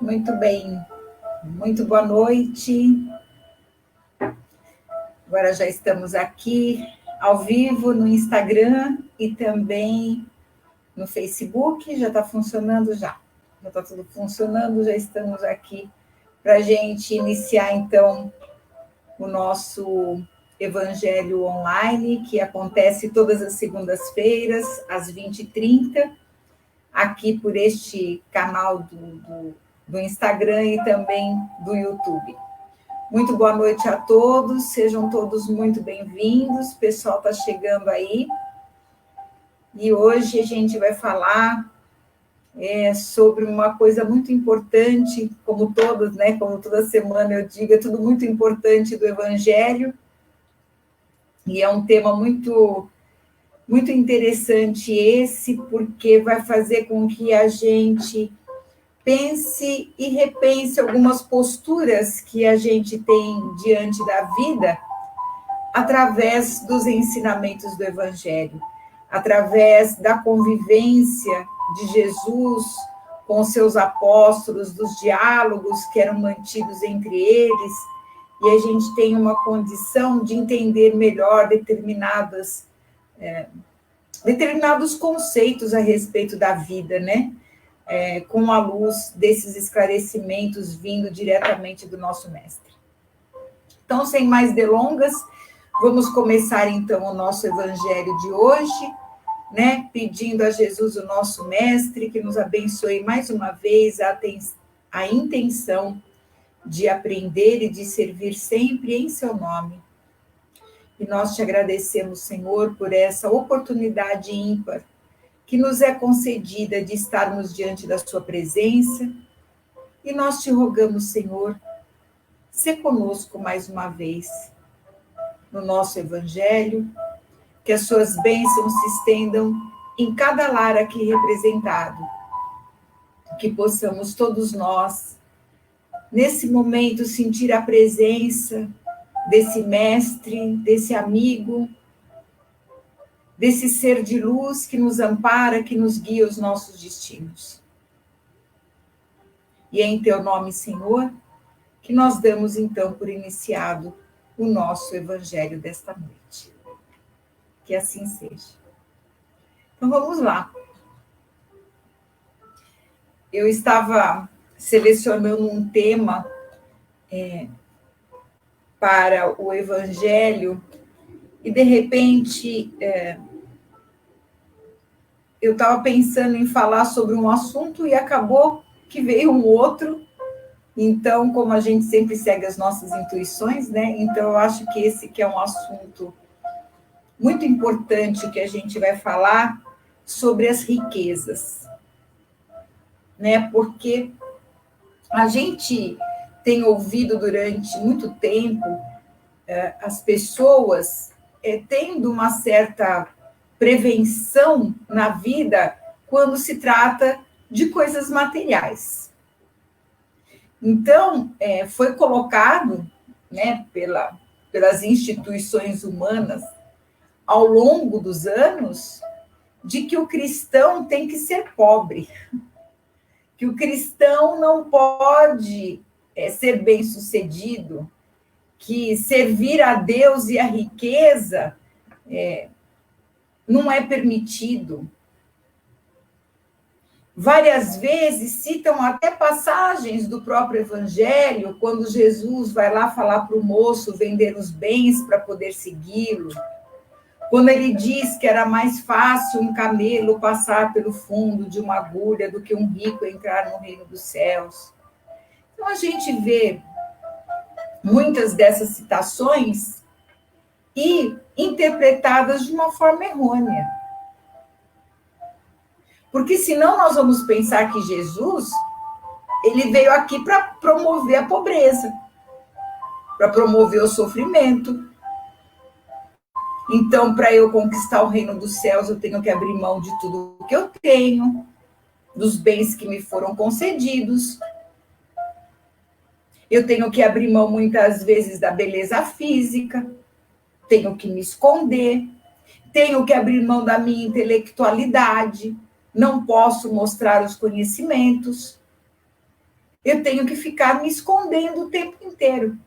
Muito bem, muito boa noite. Agora já estamos aqui ao vivo no Instagram e também no Facebook. Já está funcionando já. Já está tudo funcionando, já estamos aqui para a gente iniciar, então, o nosso Evangelho Online, que acontece todas as segundas-feiras, às 20h30, aqui por este canal do Instagram e também do YouTube. Muito boa noite a todos, sejam todos muito bem-vindos, o pessoal está chegando aí. E hoje a gente vai falar sobre uma coisa muito importante, como todos, né? Como toda semana eu digo, é tudo muito importante do Evangelho, e é um tema muito, muito interessante esse, porque vai fazer com que a gente pense e repense algumas posturas que a gente tem diante da vida através dos ensinamentos do Evangelho, através da convivência de Jesus com seus apóstolos, dos diálogos que eram mantidos entre eles, e a gente tem uma condição de entender melhor determinados conceitos a respeito da vida, né? Com a luz desses esclarecimentos vindo diretamente do nosso mestre. Então, sem mais delongas, vamos começar, então, o nosso evangelho de hoje, né? Pedindo a Jesus, o nosso mestre, que nos abençoe mais uma vez a intenção de aprender e de servir sempre em seu nome. E nós te agradecemos, Senhor, por essa oportunidade ímpar que nos é concedida de estarmos diante da sua presença, e nós te rogamos, Senhor, sê conosco mais uma vez no nosso evangelho, que as suas bênçãos se estendam em cada lar aqui representado, que possamos todos nós, nesse momento, sentir a presença desse mestre, desse amigo, desse ser de luz que nos ampara, que nos guia os nossos destinos. E é em teu nome, Senhor, que nós damos, então, por iniciado o nosso evangelho desta noite. Que assim seja. Então, vamos lá. Eu estava selecionando um tema para o evangelho e, de repente, eu estava pensando em falar sobre um assunto e acabou que veio um outro. Então, como a gente sempre segue as nossas intuições, né? Então, eu acho que esse que é um assunto muito importante que a gente vai falar sobre as riquezas, né? Porque a gente tem ouvido durante muito tempo as pessoas tendo uma certa prevenção na vida quando se trata de coisas materiais. Então, foi colocado, né, pelas instituições humanas ao longo dos anos de que o cristão tem que ser pobre, que o cristão não pode ser bem-sucedido, que servir a Deus e a riqueza não é permitido. Várias vezes citam até passagens do próprio Evangelho, quando Jesus vai lá falar para o moço vender os bens para poder segui-lo, quando ele diz que era mais fácil um camelo passar pelo fundo de uma agulha do que um rico entrar no reino dos céus. Então, a gente vê muitas dessas citações e interpretadas de uma forma errônea. Porque senão nós vamos pensar que Jesus, ele veio aqui para promover a pobreza, para promover o sofrimento. Então, para eu conquistar o reino dos céus, eu tenho que abrir mão de tudo que eu tenho, dos bens que me foram concedidos. Eu tenho que abrir mão, muitas vezes, da beleza física, tenho que me esconder, tenho que abrir mão da minha intelectualidade, não posso mostrar os conhecimentos. eu tenho que ficar me escondendo o tempo inteiro.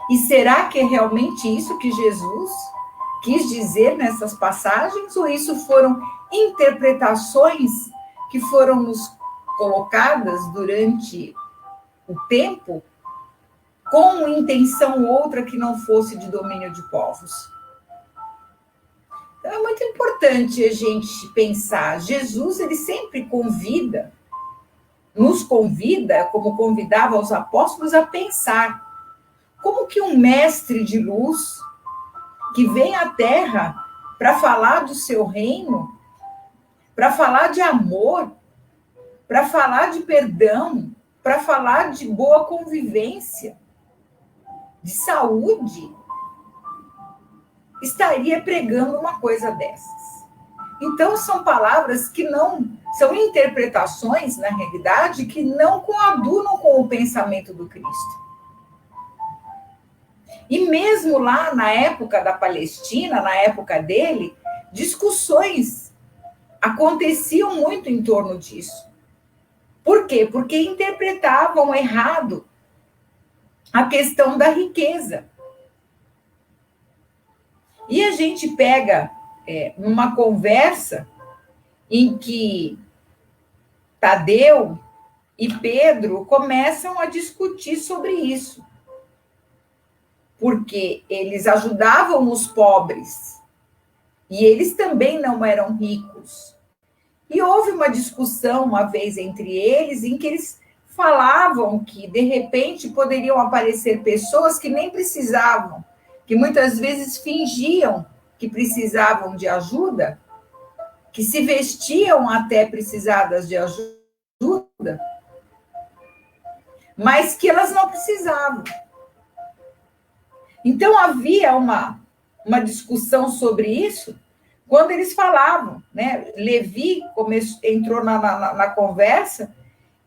E será que é realmente isso que Jesus quis dizer nessas passagens? Ou isso foram interpretações que foram nos colocadas durante o tempo com intenção outra que não fosse de domínio de povos? Então, é muito importante a gente pensar. Jesus, ele sempre convida, nos convida, como convidava os apóstolos, a pensar como que um mestre de luz que vem à Terra para falar do seu reino, para falar de amor, para falar de perdão, para falar de boa convivência, de saúde, estaria pregando uma coisa dessas. Então, são palavras que não... São interpretações, na realidade, que não coadunam com o pensamento do Cristo. E mesmo lá na época da Palestina, na época dele, discussões aconteciam muito em torno disso. Por quê? Porque interpretavam errado a questão da riqueza. E a gente pega numa conversa em que Tadeu e Pedro começam a discutir sobre isso. Porque eles ajudavam os pobres e eles também não eram ricos. E houve uma discussão uma vez entre eles em que eles falavam que, de repente, poderiam aparecer pessoas que nem precisavam, que muitas vezes fingiam que precisavam de ajuda, que se vestiam até precisadas de ajuda, mas que elas não precisavam. Então, havia uma discussão sobre isso quando eles falavam, né? Levi entrou na conversa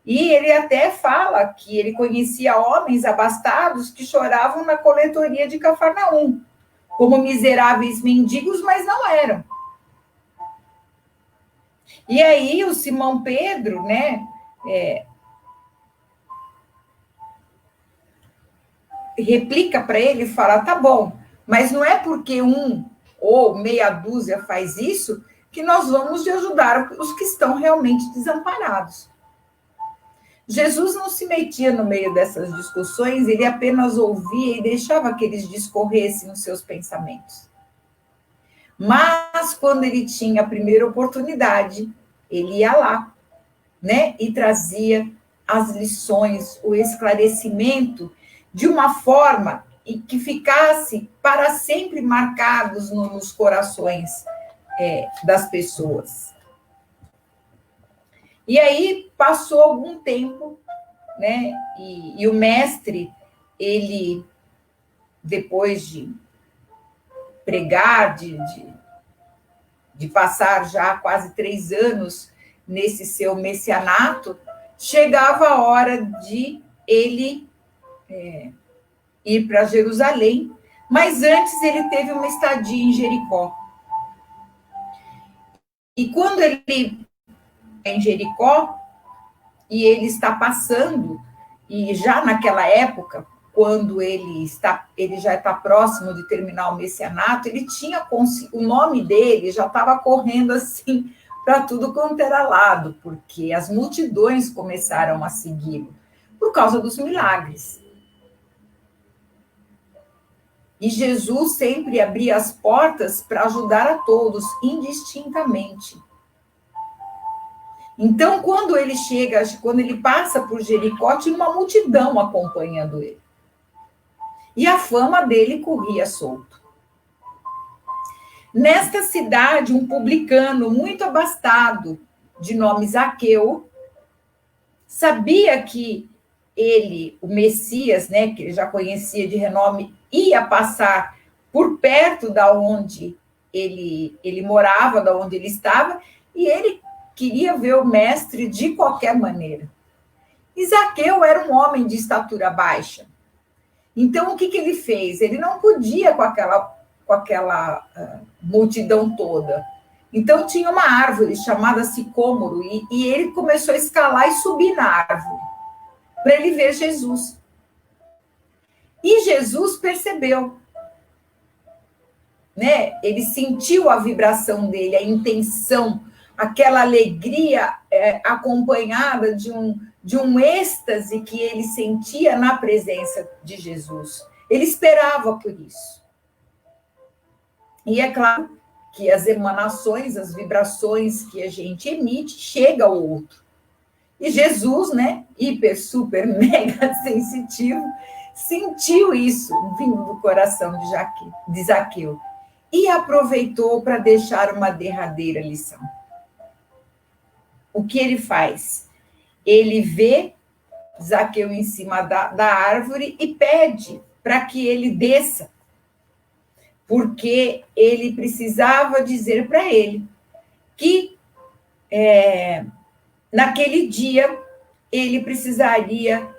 e ele até fala que ele conhecia homens abastados que choravam na coletoria de Cafarnaum, como miseráveis mendigos, mas não eram. E aí o Simão Pedro, né, replica para ele e fala, tá bom, mas não é porque um ou meia dúzia faz isso que nós vamos de ajudar os que estão realmente desamparados. Jesus não se metia no meio dessas discussões, ele apenas ouvia e deixava que eles discorressem os seus pensamentos. Mas, quando ele tinha a primeira oportunidade, ele ia lá, né, e trazia as lições, o esclarecimento, de uma forma que ficasse para sempre marcados nos corações das pessoas. E aí passou algum tempo, né? E o mestre, ele, depois de pregar, de passar já quase 3 anos nesse seu messianato, chegava a hora de ele ir para Jerusalém, mas antes ele teve uma estadia em Jericó. E quando ele em Jericó, e ele está passando, e já naquela época, quando ele já está próximo de terminar o messianato, ele tinha o nome dele já estava correndo assim para tudo quanto era lado, porque as multidões começaram a segui-lo por causa dos milagres. E Jesus sempre abria as portas para ajudar a todos, indistintamente. Então, quando ele passa por Jericó, tinha uma multidão acompanhando ele. E a fama dele corria solto. Nesta cidade, um publicano muito abastado, de nome Zaqueu, sabia que ele, o Messias, né, que ele já conhecia de renome, ia passar por perto da onde ele morava, da onde ele estava, e ele queria ver o mestre de qualquer maneira. E Zaqueu era um homem de estatura baixa. Então, o que ele fez? Ele não podia com aquela multidão toda. Então, tinha uma árvore chamada sicômoro, e ele começou a escalar e subir na árvore, para ele ver Jesus. E Jesus percebeu, né? Ele sentiu a vibração dele, a intenção, aquela alegria acompanhada de um êxtase que ele sentia na presença de Jesus. Ele esperava por isso. E é claro que as emanações, as vibrações que a gente emite, chega ao outro. E Jesus, né, hiper, super, mega sensitivo, sentiu isso vindo do coração de Zaqueu e aproveitou para deixar uma derradeira lição. O que ele faz? Ele vê Zaqueu em cima da árvore e pede para que ele desça, porque ele precisava dizer para ele que naquele dia ele precisaria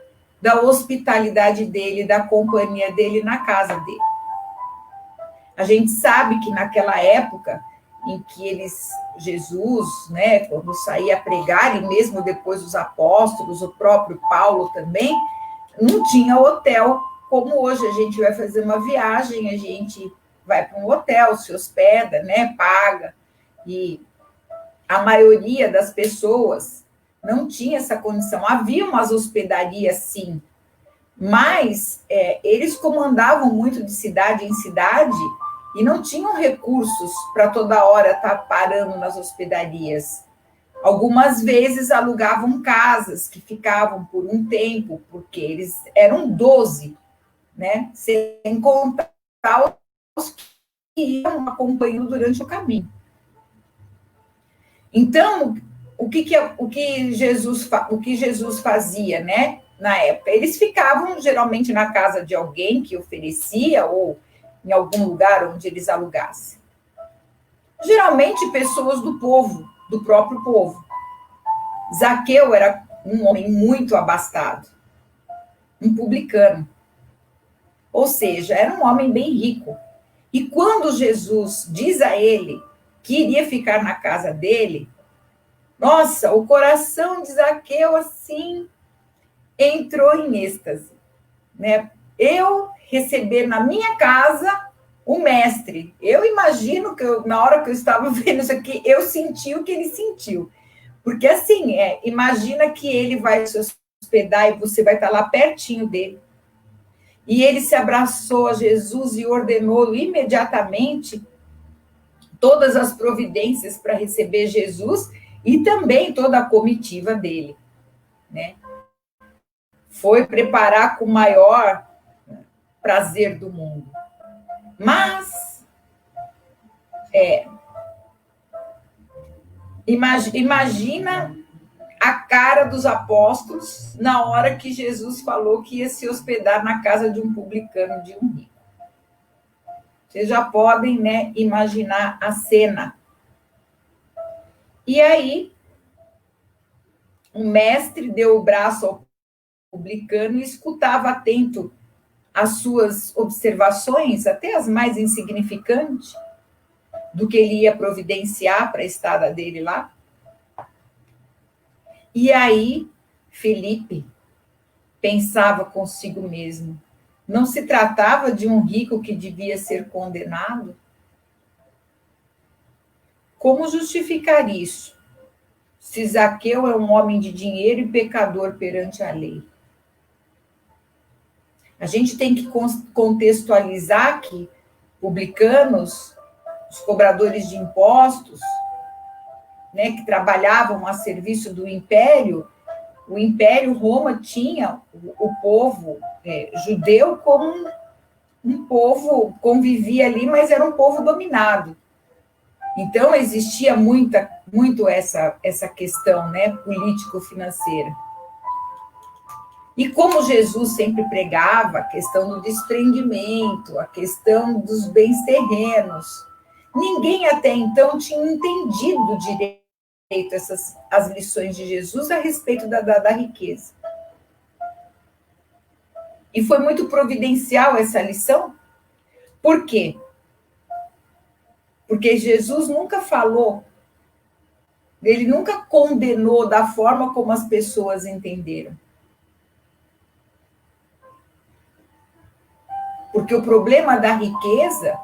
da hospitalidade dele, da companhia dele na casa dele. A gente sabe que naquela época em que Jesus, né, quando saía a pregar, e mesmo depois os apóstolos, o próprio Paulo também, não tinha hotel como hoje. A gente vai fazer uma viagem, a gente vai para um hotel, se hospeda, né, paga, e a maioria das pessoas não tinha essa condição. Havia umas hospedarias, sim, mas eles comandavam muito de cidade em cidade e não tinham recursos para toda hora estar parando nas hospedarias. Algumas vezes alugavam casas que ficavam por um tempo, porque eles eram 12, né? Sem contar os que iam acompanhando durante o caminho. Então, o que Jesus fazia, né, na época? Eles ficavam geralmente na casa de alguém que oferecia ou em algum lugar onde eles alugassem. Geralmente pessoas do povo, do próprio povo. Zaqueu era um homem muito abastado, um publicano. Ou seja, era um homem bem rico. E quando Jesus diz a ele que iria ficar na casa dele, nossa, o coração de Zaqueu, assim, entrou em êxtase, né? Eu receber na minha casa o mestre. Eu imagino que na hora que eu estava vendo isso aqui, eu senti o que ele sentiu. Porque, assim, imagina que ele vai se hospedar e você vai estar lá pertinho dele. E ele se abraçou a Jesus e ordenou imediatamente todas as providências para receber Jesus e também toda a comitiva dele, né? Foi preparar com o maior prazer do mundo. Mas, imagina a cara dos apóstolos na hora que Jesus falou que ia se hospedar na casa de um publicano, de um rico. Vocês já podem, né, imaginar a cena. E aí, o mestre deu o braço ao publicano e escutava atento as suas observações, até as mais insignificantes, do que ele ia providenciar para a estada dele lá. E aí, Felipe pensava consigo mesmo, não se tratava de um rico que devia ser condenado? Como justificar isso, se Zaqueu é um homem de dinheiro e pecador perante a lei? A gente tem que contextualizar que publicanos, os cobradores de impostos, né, que trabalhavam a serviço do Império, o Império Roma tinha o povo judeu como um povo, convivia ali, mas era um povo dominado. Então, existia muito essa questão, né, político-financeira. E como Jesus sempre pregava a questão do desprendimento, a questão dos bens terrenos, ninguém até então tinha entendido direito as lições de Jesus a respeito da riqueza. E foi muito providencial essa lição. Por quê? Porque Jesus nunca falou, ele nunca condenou da forma como as pessoas entenderam. Porque o problema da riqueza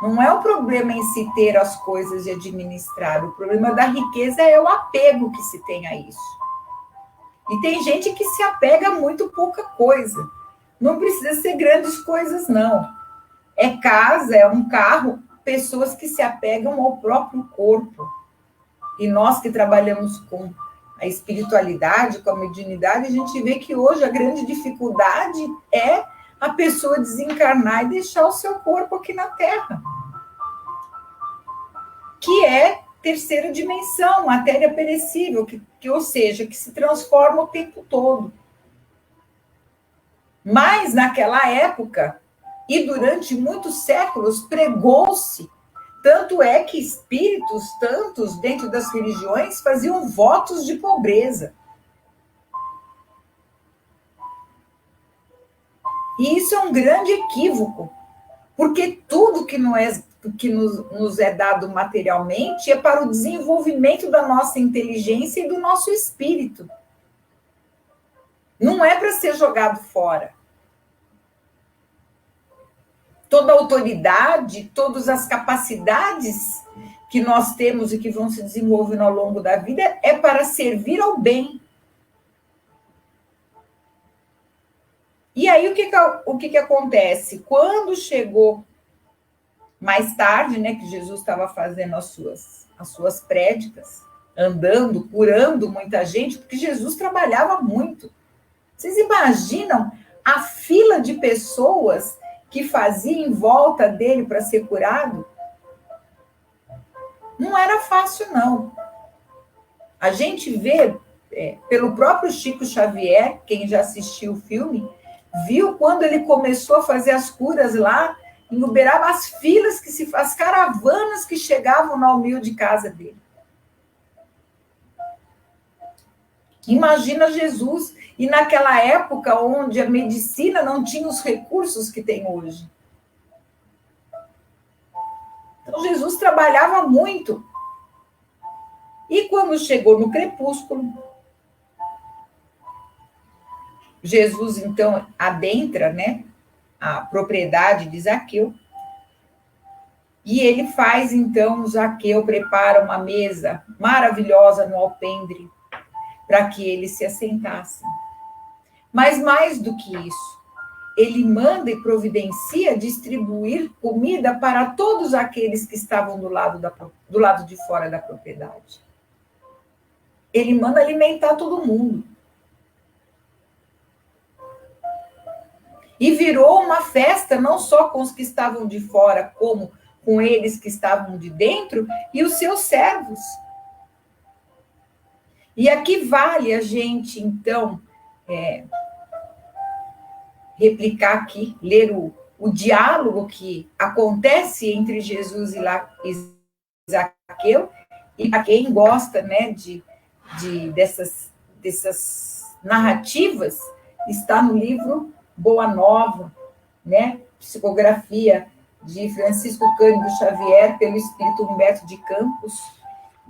não é o problema em se ter as coisas e administrar. O problema da riqueza é o apego que se tem a isso. E tem gente que se apega a muito pouca coisa. Não precisa ser grandes coisas, não. É casa, é um carro, pessoas que se apegam ao próprio corpo. E nós que trabalhamos com a espiritualidade, com a mediunidade, a gente vê que hoje a grande dificuldade é a pessoa desencarnar e deixar o seu corpo aqui na Terra. Que é terceira dimensão, matéria perecível, ou seja, que se transforma o tempo todo. Mas, naquela época, e durante muitos séculos, pregou-se, tanto é que espíritos, tantos dentro das religiões, faziam votos de pobreza. E isso é um grande equívoco, porque tudo que nos é dado materialmente é para o desenvolvimento da nossa inteligência e do nosso espírito. Não é para ser jogado fora. Toda a autoridade, todas as capacidades que nós temos e que vão se desenvolvendo ao longo da vida é para servir ao bem. E aí, o que acontece? Quando chegou mais tarde, né, que Jesus estava fazendo as suas prédicas, andando, curando muita gente, porque Jesus trabalhava muito. Vocês imaginam a fila de pessoas que fazia em volta dele para ser curado? Não era fácil, não. A gente vê, pelo próprio Chico Xavier, quem já assistiu o filme, viu quando ele começou a fazer as curas lá em Uberaba, as filas, as caravanas que chegavam na humilde casa dele. Imagina Jesus, e naquela época onde a medicina não tinha os recursos que tem hoje. Então, Jesus trabalhava muito. E quando chegou no crepúsculo, Jesus, então, adentra, né, a propriedade de Zaqueu, e ele faz, então, Zaqueu prepara uma mesa maravilhosa no alpendre, para que eles se assentassem. Mas mais do que isso, ele manda e providencia distribuir comida para todos aqueles que estavam do lado de fora da propriedade. Ele manda alimentar todo mundo. E virou uma festa, não só com os que estavam de fora, como com eles que estavam de dentro e os seus servos. E aqui vale a gente, então, replicar aqui, ler o diálogo que acontece entre Jesus e Zaqueu, e para quem gosta, né, dessas narrativas, está no livro Boa Nova, né, psicografia de Francisco Cândido Xavier, pelo espírito Humberto de Campos,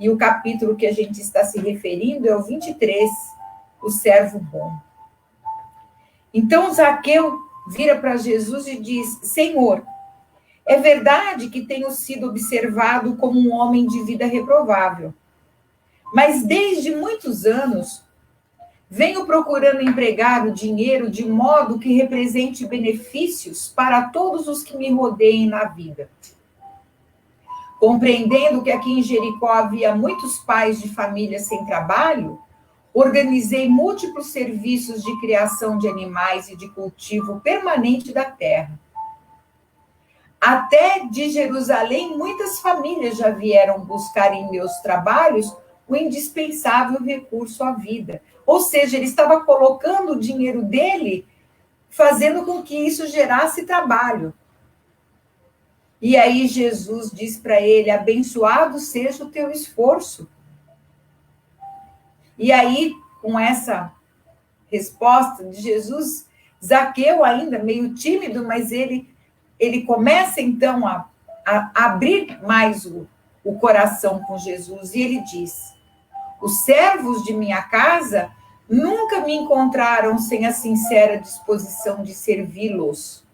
e o capítulo que a gente está se referindo é o 23, o servo bom. Então, Zaqueu vira para Jesus e diz: Senhor, é verdade que tenho sido observado como um homem de vida reprovável, mas desde muitos anos venho procurando empregar o dinheiro de modo que represente benefícios para todos os que me rodeiem na vida. Compreendendo que aqui em Jericó havia muitos pais de família sem trabalho, organizei múltiplos serviços de criação de animais e de cultivo permanente da terra. Até de Jerusalém, muitas famílias já vieram buscar em meus trabalhos o indispensável recurso à vida. Ou seja, ele estava colocando o dinheiro dele, fazendo com que isso gerasse trabalho. E aí Jesus diz para ele: abençoado seja o teu esforço. E aí, com essa resposta de Jesus, Zaqueu, ainda meio tímido, mas ele começa então a abrir mais o coração com Jesus. E ele diz: os servos de minha casa nunca me encontraram sem a sincera disposição de servi-los.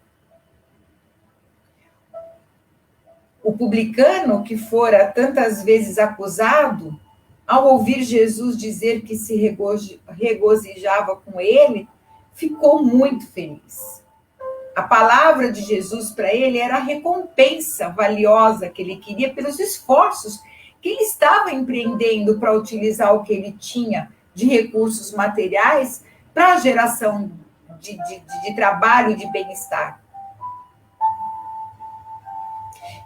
O publicano, que fora tantas vezes acusado, ao ouvir Jesus dizer que se regozijava com ele, ficou muito feliz. A palavra de Jesus para ele era a recompensa valiosa que ele queria pelos esforços que ele estava empreendendo para utilizar o que ele tinha de recursos materiais para a geração de trabalho e de bem-estar.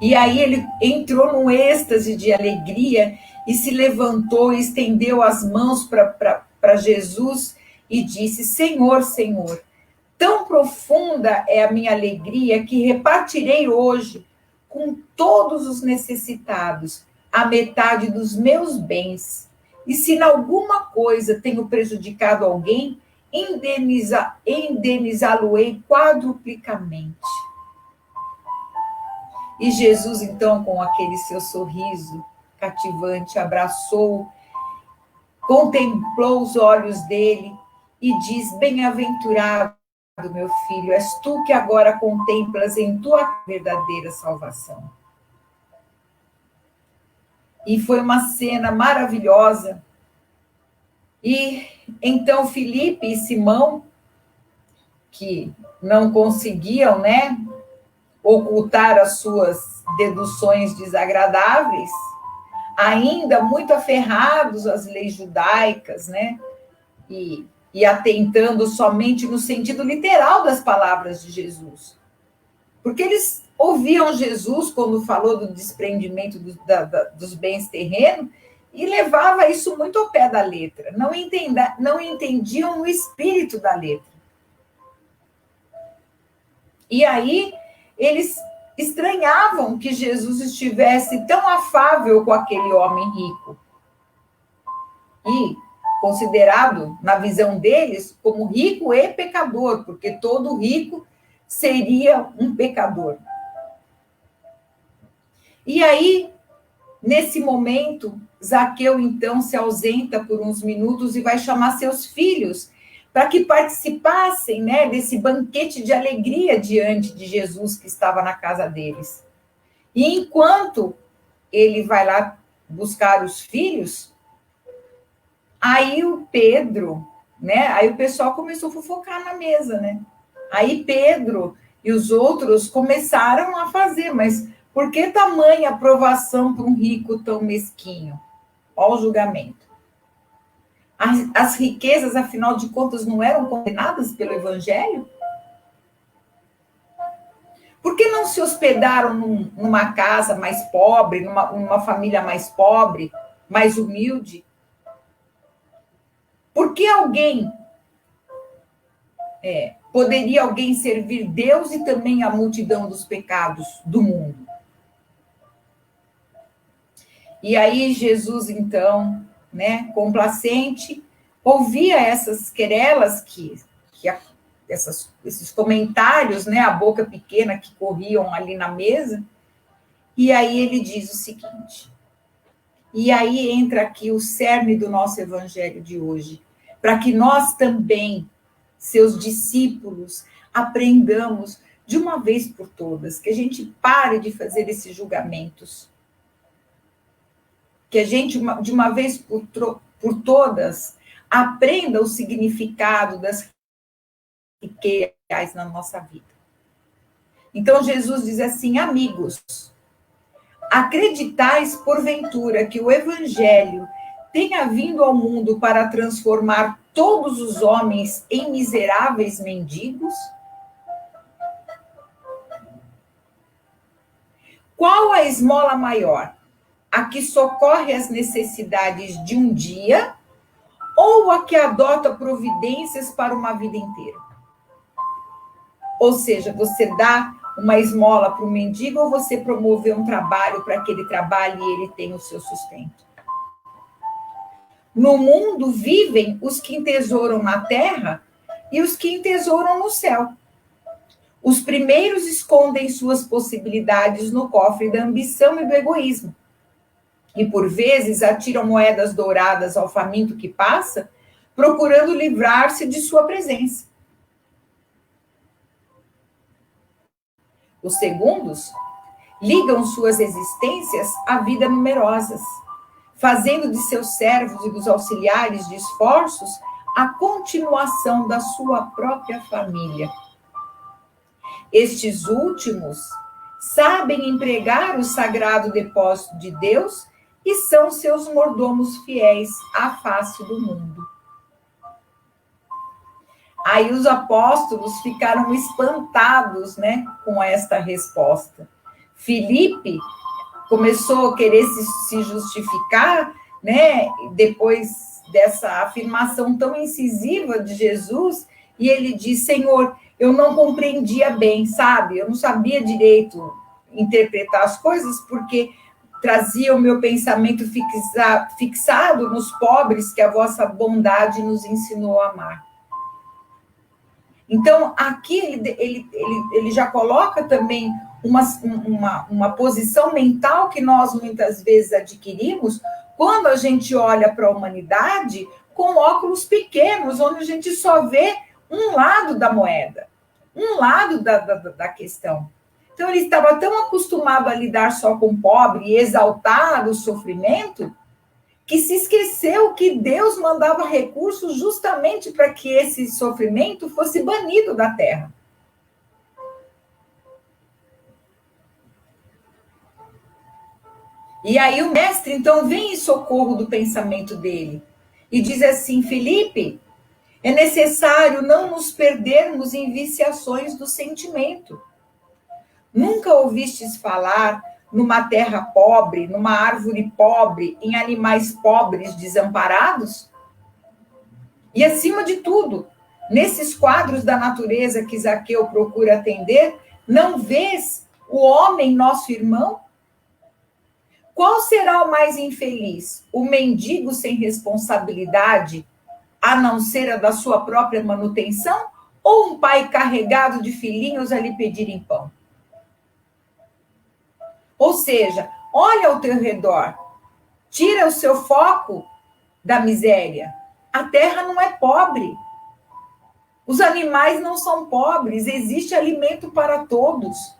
E aí ele entrou num êxtase de alegria e se levantou e estendeu as mãos para Jesus e disse: Senhor, Senhor, tão profunda é a minha alegria que repartirei hoje com todos os necessitados a metade dos meus bens. E se em alguma coisa tenho prejudicado alguém, indenizá-lo-ei quadruplicamente. E Jesus, então, com aquele seu sorriso cativante, abraçou, contemplou os olhos dele e diz: bem-aventurado, meu filho, és tu que agora contemplas em tua verdadeira salvação. E foi uma cena maravilhosa. E então Filipe e Simão, que não conseguiam, né, ocultar as suas deduções desagradáveis, ainda muito aferrados às leis judaicas, né, e atentando somente no sentido literal das palavras de Jesus. Porque eles ouviam Jesus quando falou do desprendimento dos bens terrenos e levava isso muito ao pé da letra. Não entendiam o espírito da letra. E aí eles estranhavam que Jesus estivesse tão afável com aquele homem rico. E considerado, na visão deles, como rico e pecador, porque todo rico seria um pecador. E aí, nesse momento, Zaqueu, então, se ausenta por uns minutos e vai chamar seus filhos para que participassem, né, desse banquete de alegria diante de Jesus que estava na casa deles. E enquanto ele vai lá buscar os filhos, aí o Pedro, né, aí o pessoal começou a fofocar na mesa, né? Aí Pedro e os outros começaram a fazer, mas por que tamanha aprovação para um rico tão mesquinho? Olha o julgamento. As riquezas, afinal de contas, não eram condenadas pelo Evangelho? Por que não se hospedaram numa casa mais pobre, numa família mais pobre, mais humilde? Por que poderia alguém servir Deus e também a multidão dos pecados do mundo? E aí Jesus, então, né, complacente, ouvia essas querelas, esses comentários, né, a boca pequena que corriam ali na mesa, e aí ele diz o seguinte, e aí entra aqui o cerne do nosso evangelho de hoje, para que nós também, seus discípulos, aprendamos de uma vez por todas, que a gente pare de fazer esses julgamentos, que a gente, de uma vez por todas, aprenda o significado das riquezas na nossa vida. Então, Jesus diz assim, amigos, acreditais, porventura, que o Evangelho tenha vindo ao mundo para transformar todos os homens em miseráveis mendigos? Qual a esmola maior? A que socorre as necessidades de um dia ou a que adota providências para uma vida inteira? Ou seja, você dá uma esmola para o mendigo ou você promover um trabalho para que ele trabalhe e ele tenha o seu sustento? No mundo vivem os que entesouram na terra e os que entesouram no céu. Os primeiros escondem suas possibilidades no cofre da ambição e do egoísmo. E, por vezes, atiram moedas douradas ao faminto que passa, procurando livrar-se de sua presença. Os segundos ligam suas existências à vida numerosas, fazendo de seus servos e dos auxiliares de esforços a continuação da sua própria família. Estes últimos sabem empregar o sagrado depósito de Deus e são seus mordomos fiéis à face do mundo. Aí os apóstolos ficaram espantados, né, com esta resposta. Filipe começou a querer se justificar, né, depois dessa afirmação tão incisiva de Jesus, e ele diz: Senhor, eu não compreendia bem, sabe? Eu não sabia direito interpretar as coisas, porque trazia o meu pensamento fixado nos pobres que a vossa bondade nos ensinou a amar. Então, aqui ele já coloca também uma posição mental que nós muitas vezes adquirimos quando a gente olha para a humanidade com óculos pequenos, onde a gente só vê um lado da moeda, um lado da questão. Então, ele estava tão acostumado a lidar só com o pobre e exaltar o sofrimento, que se esqueceu que Deus mandava recursos justamente para que esse sofrimento fosse banido da terra. E aí o mestre, então, vem em socorro do pensamento dele e diz assim: Filipe, é necessário não nos perdermos em viciações do sentimento. Nunca ouvistes falar numa terra pobre, numa árvore pobre, em animais pobres desamparados? E, acima de tudo, nesses quadros da natureza que Zaqueu procura atender, não vês o homem nosso irmão? Qual será o mais infeliz? O mendigo sem responsabilidade, a não ser a da sua própria manutenção? Ou um pai carregado de filhinhos a lhe pedirem pão? Ou seja, olha ao teu redor, tira o seu foco da miséria. A terra não é pobre. Os animais não são pobres, existe alimento para todos.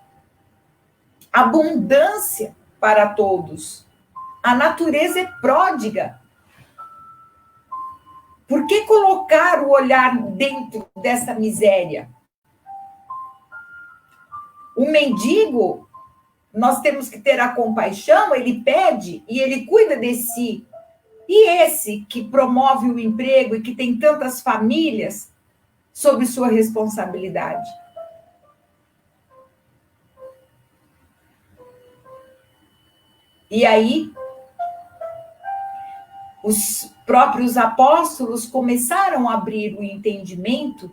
Abundância para todos. A natureza é pródiga. Por que colocar o olhar dentro dessa miséria? O mendigo, nós temos que ter a compaixão, ele pede e ele cuida de si. E esse que promove o emprego e que tem tantas famílias sob sua responsabilidade? E aí, os próprios apóstolos começaram a abrir o entendimento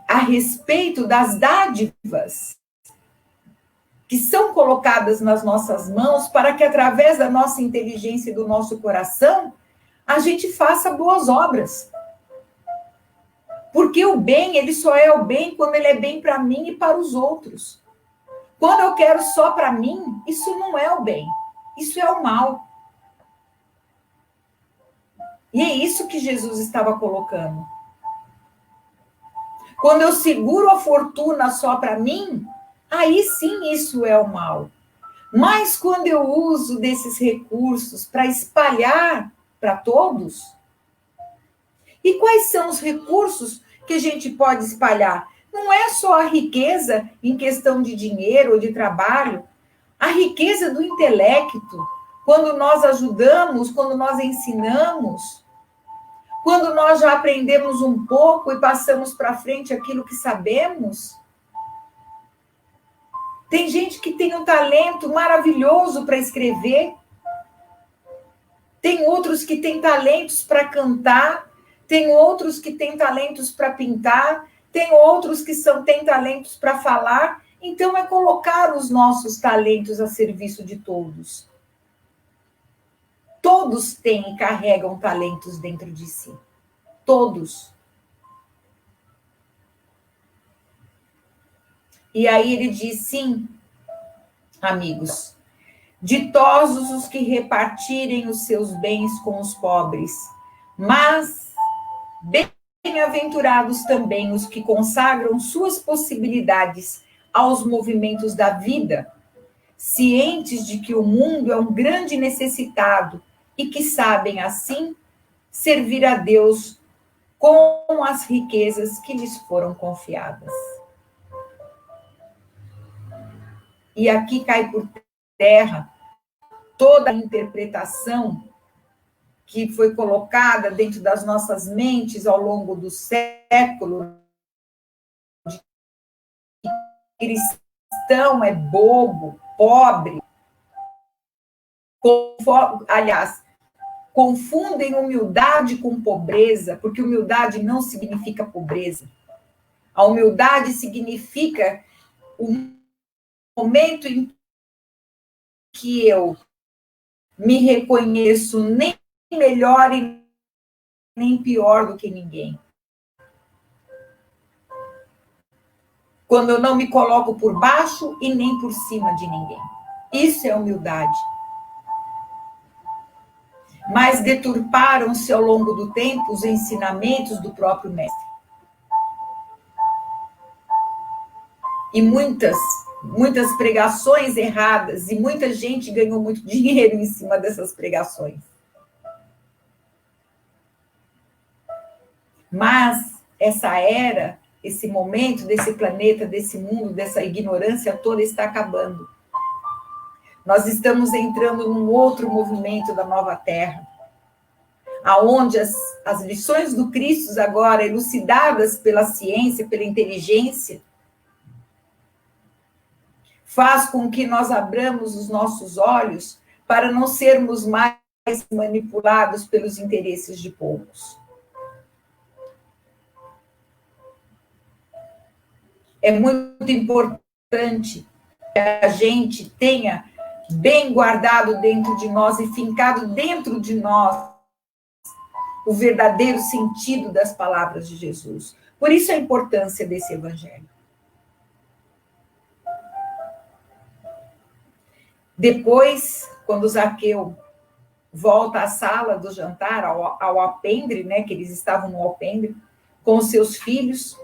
a respeito das dádivas que são colocadas nas nossas mãos para que, através da nossa inteligência e do nosso coração, a gente faça boas obras. Porque o bem, ele só é o bem quando ele é bem para mim e para os outros. Quando eu quero só para mim, isso não é o bem, isso é o mal. E é isso que Jesus estava colocando. Quando eu seguro a fortuna só para mim, aí sim isso é o mal. Mas quando eu uso desses recursos para espalhar para todos, e quais são os recursos que a gente pode espalhar? Não é só a riqueza em questão de dinheiro ou de trabalho, a riqueza do intelecto, quando nós ajudamos, quando nós ensinamos, quando nós já aprendemos um pouco e passamos para frente aquilo que sabemos. Tem gente que tem um talento maravilhoso para escrever. Tem outros que têm talentos para cantar. Tem outros que têm talentos para pintar. Tem outros que têm talentos para falar. Então, é colocar os nossos talentos a serviço de todos. Todos têm e carregam talentos dentro de si. Todos. E aí ele diz, sim, amigos, ditosos os que repartirem os seus bens com os pobres, mas bem-aventurados também os que consagram suas possibilidades aos movimentos da vida, cientes de que o mundo é um grande necessitado e que sabem, assim, servir a Deus com as riquezas que lhes foram confiadas. E aqui cai por terra toda a interpretação que foi colocada dentro das nossas mentes ao longo do século, de que cristão é bobo, pobre, aliás, confundem humildade com pobreza, porque humildade não significa pobreza. A humildade significa o momento em que eu me reconheço nem melhor e nem pior do que ninguém. Quando eu não me coloco por baixo e nem por cima de ninguém. Isso é humildade. Mas deturparam-se ao longo do tempo os ensinamentos do próprio mestre. E muitas pregações erradas, e muita gente ganhou muito dinheiro em cima dessas pregações. Mas essa era, esse momento desse planeta, desse mundo, dessa ignorância toda está acabando. Nós estamos entrando num outro movimento da nova Terra, aonde as lições do Cristo agora, elucidadas pela ciência, pela inteligência, faz com que nós abramos os nossos olhos para não sermos mais manipulados pelos interesses de poucos. É muito importante que a gente tenha bem guardado dentro de nós e fincado dentro de nós o verdadeiro sentido das palavras de Jesus. Por isso a importância desse evangelho. Depois, quando Zaqueu volta à sala do jantar, ao alpendre, né, que eles estavam no alpendre, com os seus filhos,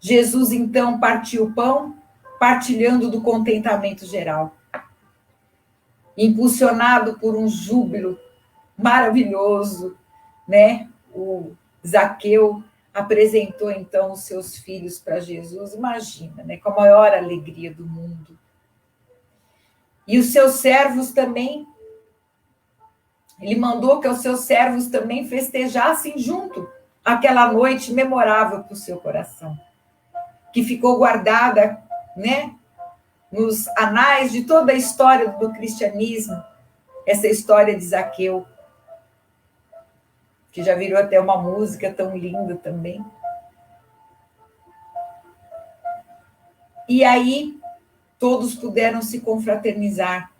Jesus, então, partiu o pão, partilhando do contentamento geral. Impulsionado por um júbilo maravilhoso, né? O Zaqueu apresentou, então, os seus filhos para Jesus. Imagina, né? Com a maior alegria do mundo. E os seus servos também, ele mandou que os seus servos também festejassem junto aquela noite memorável para o seu coração, que ficou guardada, né, nos anais de toda a história do cristianismo, essa história de Zaqueu, que já virou até uma música tão linda também. E aí, todos puderam se confraternizar,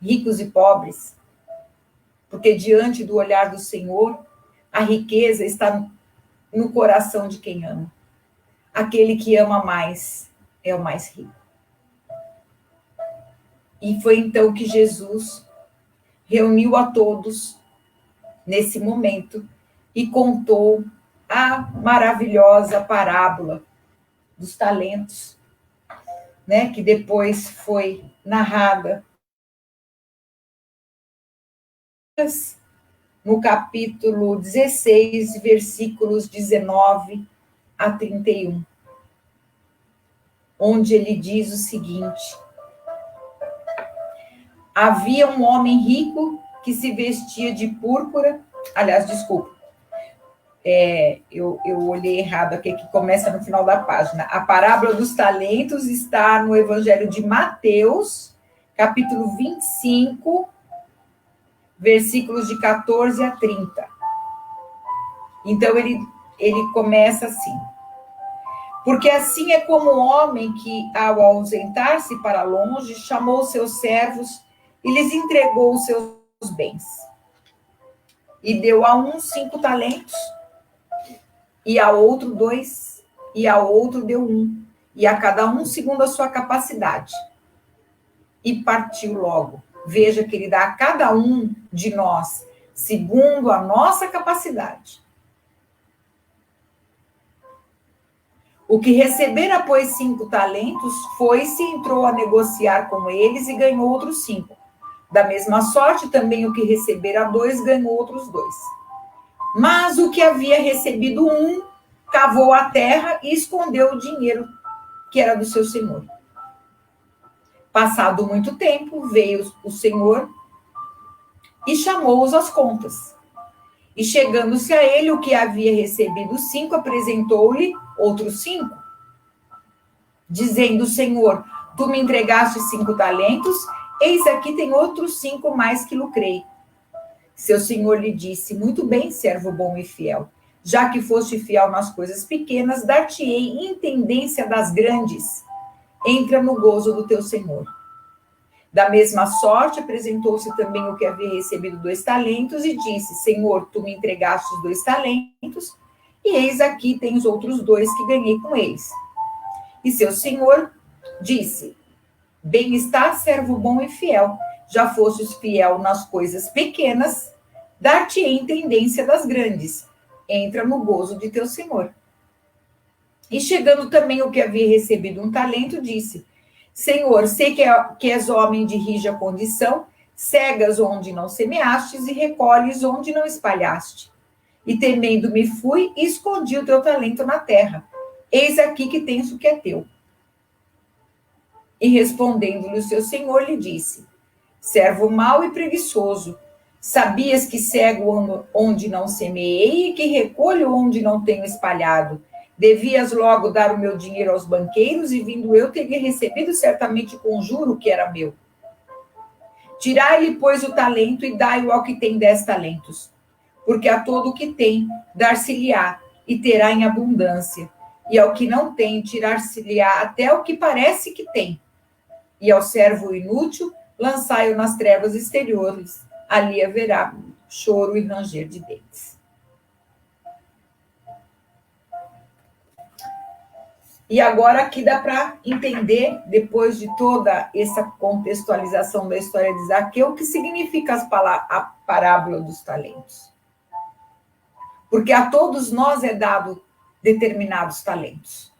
ricos e pobres, porque diante do olhar do Senhor, a riqueza está no coração de quem ama. Aquele que ama mais é o mais rico. E foi então que Jesus reuniu a todos nesse momento e contou a maravilhosa parábola dos talentos, né, que depois foi narrada no capítulo 16, versículos 19 a 31, onde ele diz o seguinte: havia um homem rico que se vestia de púrpura, aliás, desculpa, eu olhei errado aqui, que começa no final da página. A parábola dos talentos está no Evangelho de Mateus, capítulo 25, versículos de 14 a 30. Então, ele começa assim: porque assim é como o homem que, ao ausentar-se para longe, chamou seus servos e lhes entregou os seus bens. E deu a um 5 talentos, e a outro 2, e a outro deu 1, e a cada um segundo a sua capacidade. E partiu logo. Veja que ele dá a cada um de nós, segundo a nossa capacidade. O que recebera, pois, 5 talentos, foi-se, entrou a negociar com eles e ganhou outros 5. Da mesma sorte, também o que recebera 2, ganhou outros 2. Mas o que havia recebido 1, cavou a terra e escondeu o dinheiro que era do seu senhor. Passado muito tempo, veio o senhor e chamou-os às contas. E chegando-se a ele, o que havia recebido 5, apresentou-lhe outros 5, dizendo: Senhor, tu me entregaste 5 talentos, eis aqui tem outros 5 mais que lucrei. Seu senhor lhe disse: muito bem, servo bom e fiel. Já que foste fiel nas coisas pequenas, dar-te-ei intendência das grandes. Entra no gozo do teu senhor. Da mesma sorte, apresentou-se também o que havia recebido 2 talentos e disse: Senhor, tu me entregaste os 2 talentos, e eis aqui tens outros 2 que ganhei com eles. E seu senhor disse: bem está, servo bom e fiel. Já fostes fiel nas coisas pequenas, dar-te-ei intendência das grandes. Entra no gozo de teu senhor. E chegando também o que havia recebido 1 talento, disse: Senhor, sei que és homem de rija condição, cegas onde não semeastes e recolhes onde não espalhaste. E temendo me fui e escondi o teu talento na terra. Eis aqui que tens o que é teu. E respondendo-lhe o seu senhor, lhe disse: servo mau e preguiçoso, sabias que cego onde não semeei e que recolho onde não tenho espalhado? Devias logo dar o meu dinheiro aos banqueiros, e vindo eu, teria recebido certamente com juro que era meu. Tirai-lhe, pois, o talento e dai-o ao que tem 10 talentos. Porque a todo o que tem, dar-se-lhe-á, e terá em abundância. E ao que não tem, tirar-se-lhe-á até o que parece que tem. E ao servo inútil, lançai-o nas trevas exteriores. Ali haverá choro e ranger de dentes. E agora aqui dá para entender, depois de toda essa contextualização da história de Zaqueu, o que significa a parábola dos talentos. Porque a todos nós é dado determinados talentos.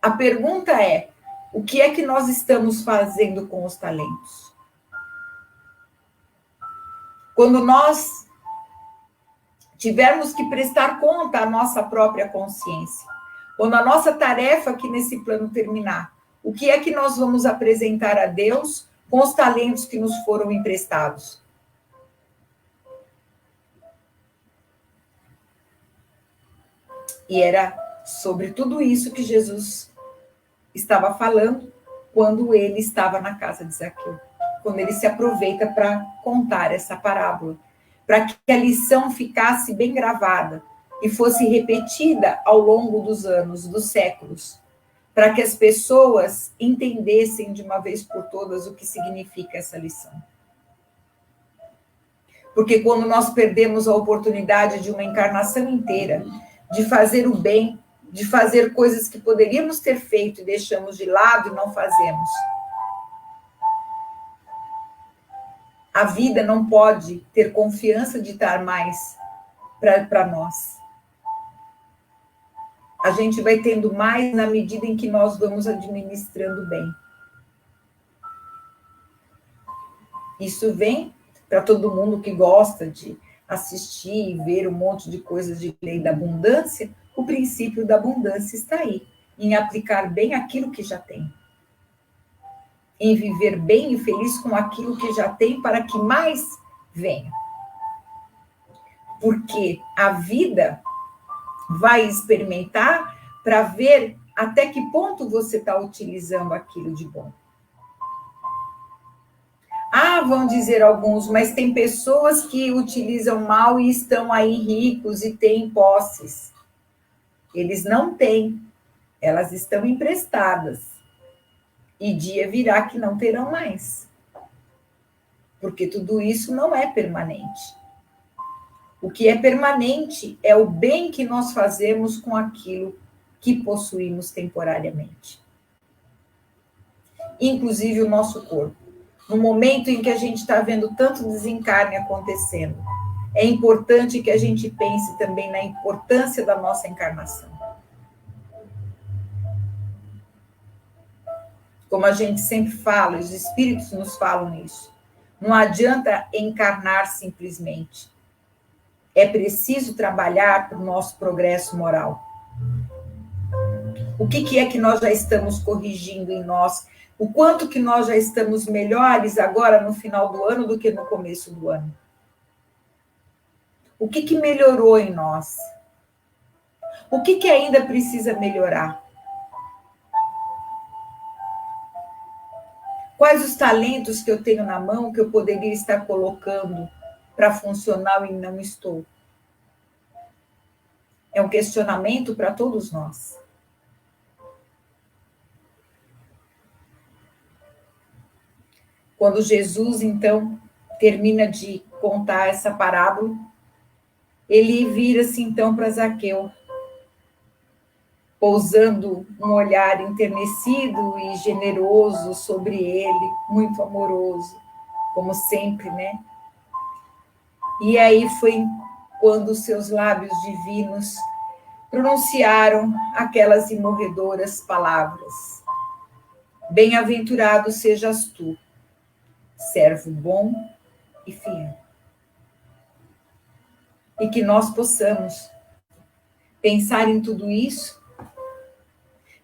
A pergunta é: o que é que nós estamos fazendo com os talentos? Quando nós tivermos que prestar conta à nossa própria consciência, quando a nossa tarefa aqui nesse plano terminar, o que é que nós vamos apresentar a Deus com os talentos que nos foram emprestados? E era sobre tudo isso que Jesus estava falando quando ele estava na casa de Zaqueu, quando ele se aproveita para contar essa parábola, para que a lição ficasse bem gravada e fosse repetida ao longo dos anos, dos séculos, para que as pessoas entendessem de uma vez por todas o que significa essa lição. Porque quando nós perdemos a oportunidade de uma encarnação inteira, de fazer o bem, de fazer coisas que poderíamos ter feito e deixamos de lado e não fazemos, a vida não pode ter confiança de dar mais para nós. A gente vai tendo mais na medida em que nós vamos administrando bem. Isso vem para todo mundo que gosta de assistir e ver um monte de coisas de lei da abundância. O princípio da abundância está aí, em aplicar bem aquilo que já tem. Em viver bem e feliz com aquilo que já tem para que mais venha. Porque a vida vai experimentar para ver até que ponto você está utilizando aquilo de bom. Ah, vão dizer alguns, mas tem pessoas que utilizam mal e estão aí ricos e têm posses. Eles não têm, elas estão emprestadas. E dia virá que não terão mais. Porque tudo isso não é permanente. O que é permanente é o bem que nós fazemos com aquilo que possuímos temporariamente. Inclusive o nosso corpo. No momento em que a gente está vendo tanto desencarne acontecendo, é importante que a gente pense também na importância da nossa encarnação. Como a gente sempre fala, os espíritos nos falam isso. Não adianta encarnar simplesmente. É preciso trabalhar para o nosso progresso moral. O que é que nós já estamos corrigindo em nós? O quanto que nós já estamos melhores agora no final do ano do que no começo do ano? O que melhorou em nós? O que ainda precisa melhorar? Quais os talentos que eu tenho na mão que eu poderia estar colocando para funcionar e não estou? É um questionamento para todos nós. Quando Jesus, então, termina de contar essa parábola, ele vira-se, então, para Zaqueu, pousando um olhar enternecido e generoso sobre ele, muito amoroso, como sempre, né? E aí foi quando seus lábios divinos pronunciaram aquelas imorredoras palavras: bem-aventurado sejas tu, servo bom e fiel. E que nós possamos pensar em tudo isso,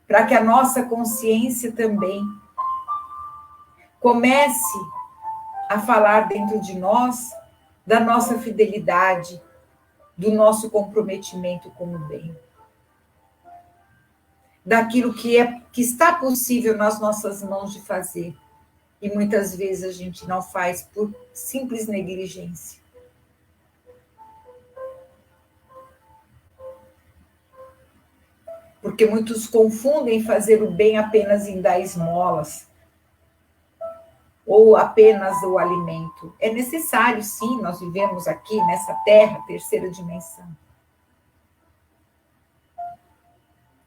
para que a nossa consciência também comece a falar dentro de nós da nossa fidelidade, do nosso comprometimento com o bem, daquilo que está possível nas nossas mãos de fazer, e muitas vezes a gente não faz por simples negligência. Porque muitos confundem fazer o bem apenas em dar esmolas, ou apenas o alimento. É necessário, sim, nós vivemos aqui nessa terra, terceira dimensão.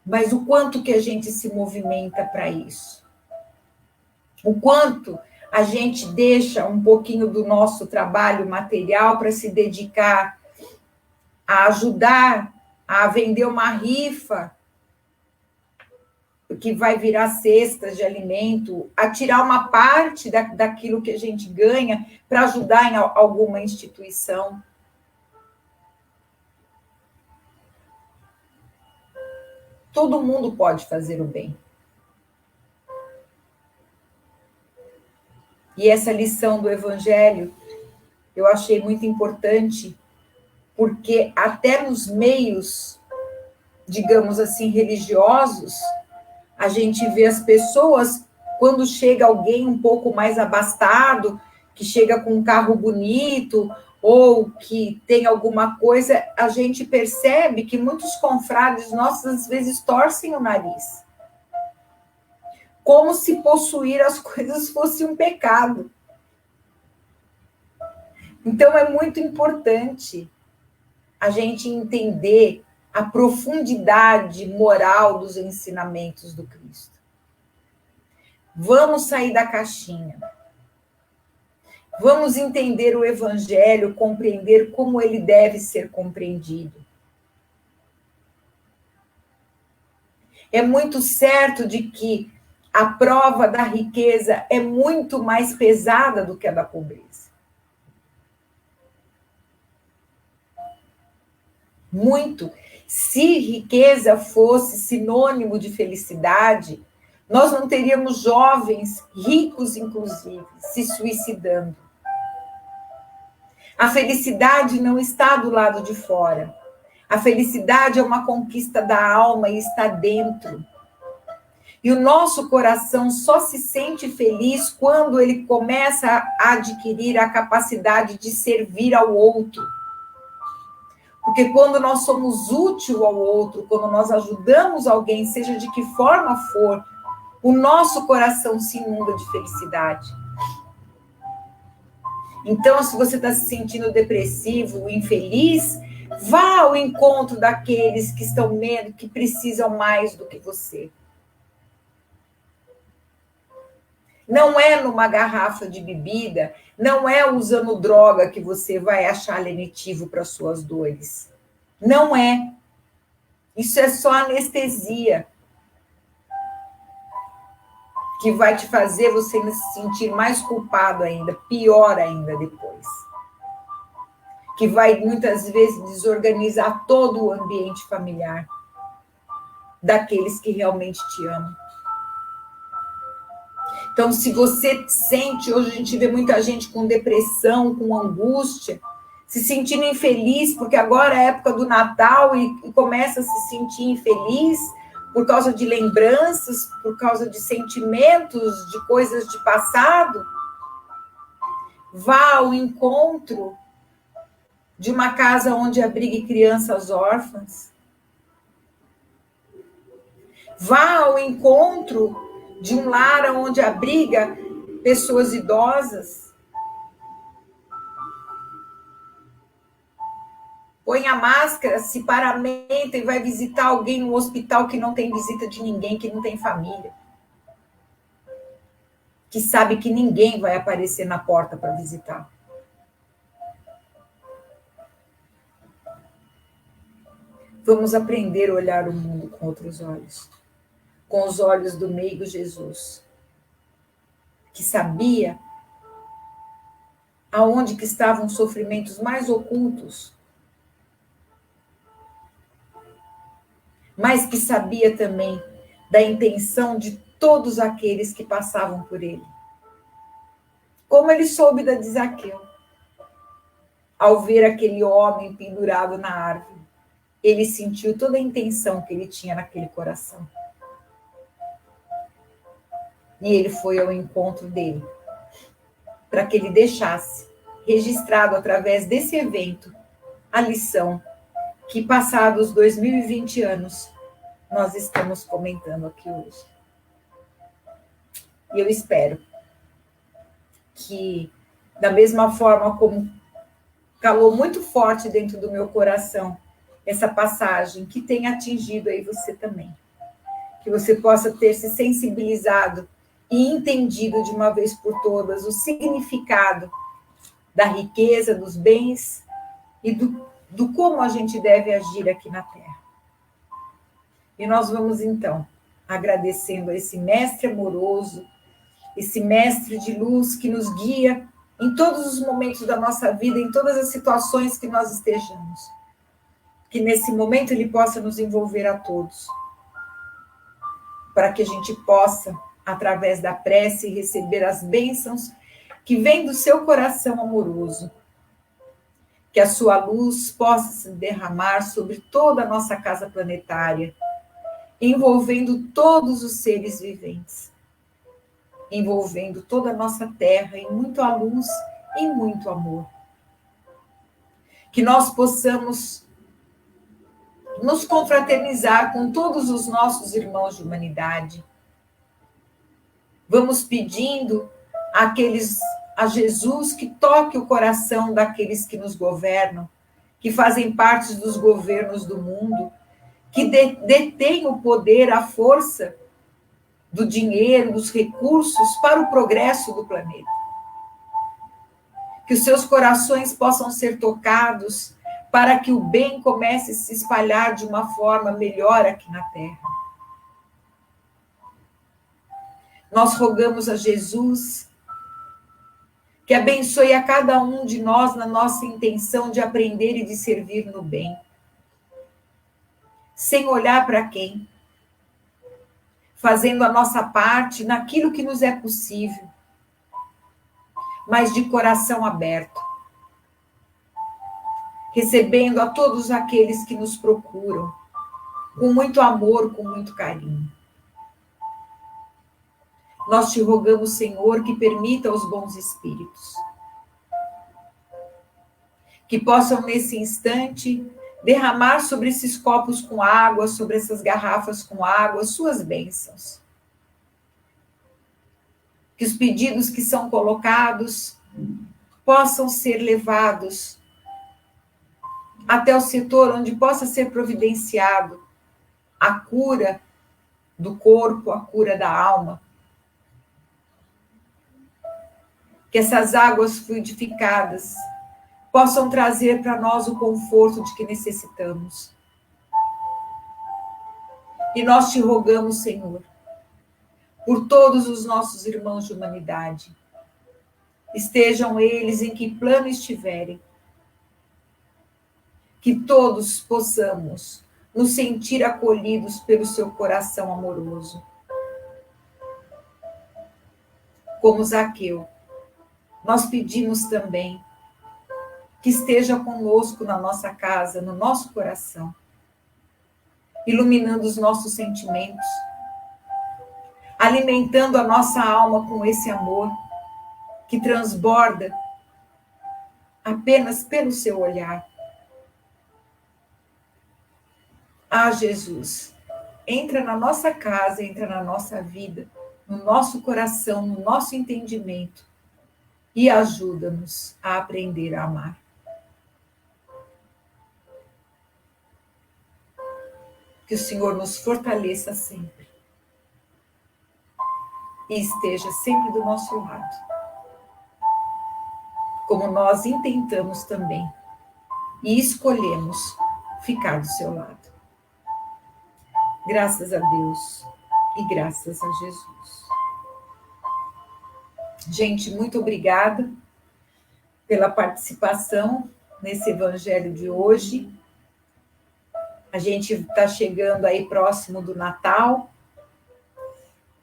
Mas o quanto que a gente se movimenta para isso? O quanto a gente deixa um pouquinho do nosso trabalho material para se dedicar a ajudar a vender uma rifa que vai virar cestas de alimento, a tirar uma parte daquilo que a gente ganha para ajudar em alguma instituição. Todo mundo pode fazer o bem. E essa lição do Evangelho eu achei muito importante, porque até nos meios, digamos assim, religiosos, a gente vê as pessoas, quando chega alguém um pouco mais abastado, que chega com um carro bonito, ou que tem alguma coisa, a gente percebe que muitos confrades nossos, às vezes, torcem o nariz. Como se possuir as coisas fosse um pecado. Então, é muito importante a gente entender a profundidade moral dos ensinamentos do Cristo. Vamos sair da caixinha. Vamos entender o Evangelho, compreender como ele deve ser compreendido. É muito certo de que a prova da riqueza é muito mais pesada do que a da pobreza. Muito. Se riqueza fosse sinônimo de felicidade, nós não teríamos jovens ricos, inclusive, se suicidando. A felicidade não está do lado de fora. A felicidade é uma conquista da alma e está dentro. E o nosso coração só se sente feliz quando ele começa a adquirir a capacidade de servir ao outro. Porque quando nós somos úteis ao outro, quando nós ajudamos alguém, seja de que forma for, o nosso coração se inunda de felicidade. Então, se você está se sentindo depressivo, infeliz, Vá ao encontro daqueles que estão menos, que precisam mais do que você. Não é numa garrafa de bebida, não é usando droga que você vai achar lenitivo para suas dores. Não é. Isso é só anestesia, que vai te fazer você se sentir mais culpado ainda, pior ainda depois. Que vai muitas vezes desorganizar todo o ambiente familiar daqueles que realmente te amam. Então, se você sente, hoje a gente vê muita gente com depressão, com angústia, se sentindo infeliz, porque agora é a época do Natal e começa a se sentir infeliz por causa de lembranças, por causa de sentimentos, de coisas de passado, vá ao encontro de uma casa onde abrigue crianças órfãs. Vá ao encontro de um lar onde abriga pessoas idosas. Põe a máscara, se paramenta e vai visitar alguém no hospital que não tem visita de ninguém, que não tem família. Que sabe que ninguém vai aparecer na porta para visitar. Vamos aprender a olhar o mundo com outros olhos. Com os olhos do meigo Jesus, que sabia aonde que estavam os sofrimentos mais ocultos, mas que sabia também da intenção de todos aqueles que passavam por ele. Como ele soube da de Zaqueu, ao ver aquele homem pendurado na árvore, ele sentiu toda a intenção que ele tinha naquele coração. E ele foi ao encontro dele, para que ele deixasse registrado através desse evento a lição que, passados 2020 anos, nós estamos comentando aqui hoje. E eu espero que, da mesma forma como calou muito forte dentro do meu coração essa passagem, que tenha atingido aí você também. Que você possa ter se sensibilizado e entendido de uma vez por todas o significado da riqueza, dos bens e do como a gente deve agir aqui na Terra. E nós vamos, então, agradecendo a esse mestre amoroso, esse mestre de luz que nos guia em todos os momentos da nossa vida, em todas as situações que nós estejamos. Que nesse momento ele possa nos envolver a todos, para que a gente possa, através da prece, receber as bênçãos que vêm do seu coração amoroso. Que a sua luz possa se derramar sobre toda a nossa casa planetária, envolvendo todos os seres viventes, envolvendo toda a nossa terra em muita luz e muito amor. Que nós possamos nos confraternizar com todos os nossos irmãos de humanidade. Vamos pedindo a Jesus que toque o coração daqueles que nos governam, que fazem parte dos governos do mundo, que detêm o poder, a força do dinheiro, dos recursos para o progresso do planeta. Que os seus corações possam ser tocados para que o bem comece a se espalhar de uma forma melhor aqui na Terra. Nós rogamos a Jesus que abençoe a cada um de nós na nossa intenção de aprender e de servir no bem, sem olhar para quem, fazendo a nossa parte naquilo que nos é possível, mas de coração aberto, recebendo a todos aqueles que nos procuram, com muito amor, com muito carinho. Nós te rogamos, Senhor, que permita aos bons espíritos que possam, nesse instante, derramar sobre esses copos com água, sobre essas garrafas com água, suas bênçãos. Que os pedidos que são colocados possam ser levados até o setor onde possa ser providenciado a cura do corpo, a cura da alma. Que essas águas fluidificadas possam trazer para nós o conforto de que necessitamos. E nós te rogamos, Senhor, por todos os nossos irmãos de humanidade, estejam eles em que plano estiverem, que todos possamos nos sentir acolhidos pelo seu coração amoroso. Como Zaqueu, nós pedimos também que esteja conosco na nossa casa, no nosso coração, iluminando os nossos sentimentos, alimentando a nossa alma com esse amor que transborda apenas pelo seu olhar. Ah, Jesus, entra na nossa casa, entra na nossa vida, no nosso coração, no nosso entendimento e ajuda-nos a aprender a amar. Que o Senhor nos fortaleça sempre e esteja sempre do nosso lado, como nós intentamos também e escolhemos ficar do seu lado. Graças a Deus e graças a Jesus. Gente, muito obrigada pela participação nesse evangelho de hoje. A gente está chegando aí próximo do Natal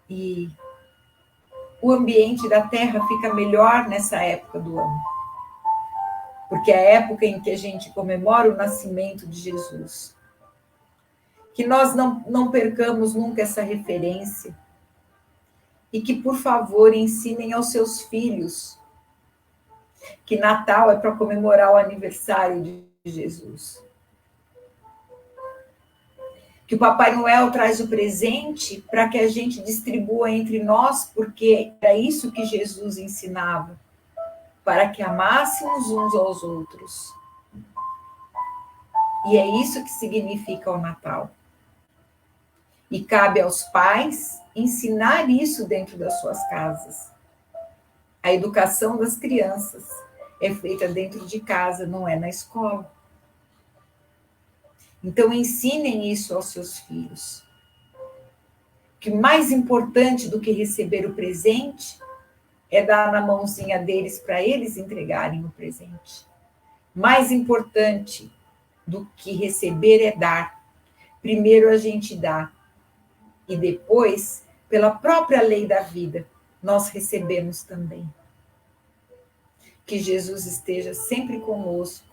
e o ambiente da Terra fica melhor nessa época do ano, porque é a época em que a gente comemora o nascimento de Jesus. Que nós não percamos nunca essa referência e que, por favor, ensinem aos seus filhos que Natal é para comemorar o aniversário de Jesus. Que o Papai Noel traz o presente para que a gente distribua entre nós, porque era isso que Jesus ensinava, para que amássemos uns aos outros. E é isso que significa o Natal. E cabe aos pais ensinar isso dentro das suas casas. A educação das crianças é feita dentro de casa, não é na escola. Então, ensinem isso aos seus filhos. Que mais importante do que receber o presente é dar na mãozinha deles para eles entregarem o presente. Mais importante do que receber é dar. Primeiro a gente dá. E depois, pela própria lei da vida, nós recebemos também. Que Jesus esteja sempre conosco,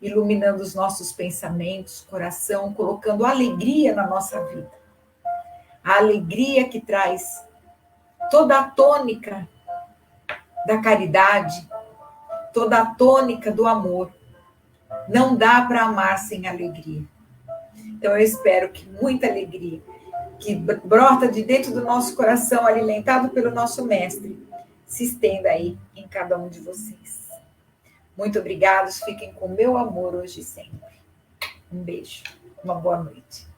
iluminando os nossos pensamentos, coração, colocando alegria na nossa vida. A alegria que traz toda a tônica da caridade, toda a tônica do amor. Não dá para amar sem alegria. Então eu espero que muita alegria, que brota de dentro do nosso coração, alimentado pelo nosso Mestre, se estenda aí em cada um de vocês. Muito obrigados, fiquem com meu amor hoje e sempre. Um beijo, uma boa noite.